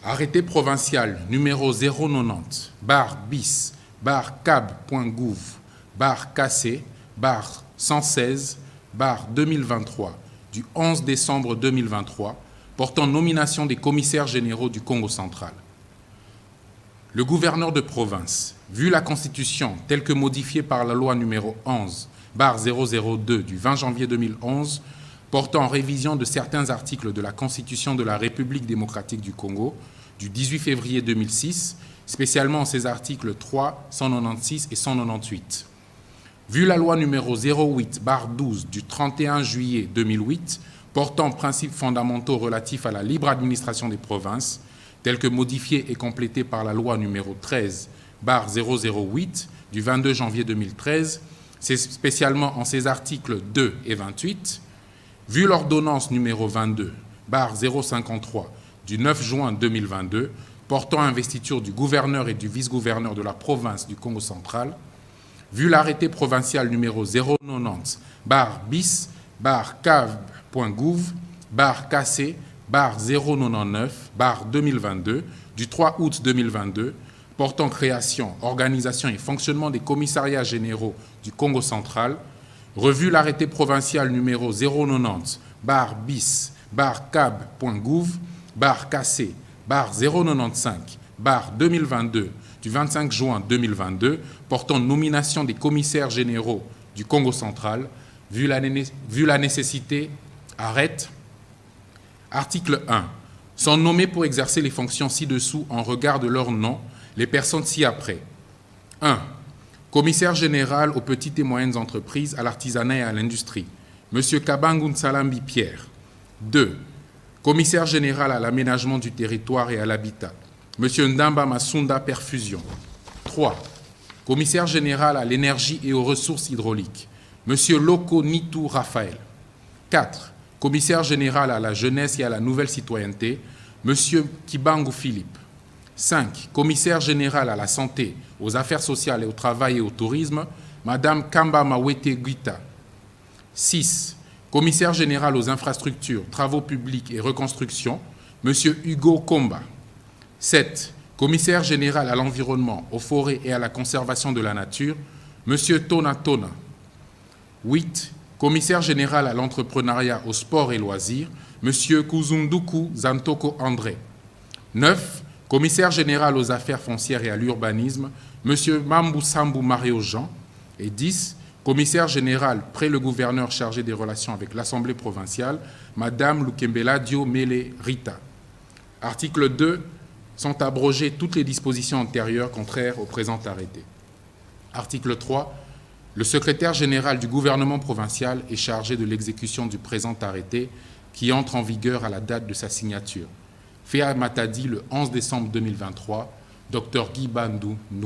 Arrêté provincial numéro 090, barre bis, barre cab.gouv, barre cassé, barre 116, barre 2023, du 11 décembre 2023, portant nomination des commissaires généraux du Congo central. Le gouverneur de province, vu la Constitution telle que modifiée par la loi numéro 11, barre 002 du 20 janvier 2011, portant révision de certains articles de la Constitution de la République démocratique du Congo du 18 février 2006, spécialement ces articles 3, 196 et 198. Vu la loi numéro 08, barre 12 du 31 juillet 2008, portant principes fondamentaux relatifs à la libre administration des provinces, telle que modifiée et complétée par la loi numéro 13, barre 008 du 22 janvier 2013, c'est spécialement en ses articles 2 et 28, vu l'ordonnance numéro 22, barre 053 du 9 juin 2022, portant investiture du gouverneur et du vice-gouverneur de la province du Congo central, vu l'arrêté provincial numéro 090, barre bis, barre cave.gouv, barre cassé, barre 099, barre 2022, du 3 août 2022, portant création, organisation et fonctionnement des commissariats généraux du Congo central, revu l'arrêté provincial numéro 090, barre bis, barre cab.gouv, barre cassé, barre 095, barre 2022, du 25 juin 2022, portant nomination des commissaires généraux du Congo central, vu la nécessité, arrête. Article 1. Sont nommés pour exercer les fonctions ci-dessous en regard de leur nom, les personnes ci-après. 1. Commissaire général aux petites et moyennes entreprises, à l'artisanat et à l'industrie, M. Kabangun Salambi Pierre. 2. Commissaire général à l'aménagement du territoire et à l'habitat, M. Ndamba Masunda Perfusion. 3. Commissaire général à l'énergie et aux ressources hydrauliques, M. Loko Nitou Raphaël. 4. Commissaire général à la jeunesse et à la nouvelle citoyenneté, M. Kibangu Philippe. 5. Commissaire général à la santé, aux affaires sociales et au travail et au tourisme, Mme Kamba Mawete Guita. 6. Commissaire général aux infrastructures, travaux publics et reconstruction, M. Hugo Komba. 7. Commissaire général à l'environnement, aux forêts et à la conservation de la nature, M. Tona Tona. 8. Commissaire général à l'entrepreneuriat, au sport et loisirs, M. Kuzunduku Zantoko André. 9. Commissaire général aux affaires foncières et à l'urbanisme, M. Mambu Sambu Mario Jean. Et 10. Commissaire général près le gouverneur chargé des relations avec l'Assemblée provinciale, Mme Lukembela Diomele Rita. Article 2. Sont abrogées toutes les dispositions antérieures contraires au présent arrêté. Article 3. Le secrétaire général du gouvernement provincial est chargé de l'exécution du présent arrêté qui entre en vigueur à la date de sa signature. Fait à Matadi le 11 décembre 2023, Dr Guy Bandou.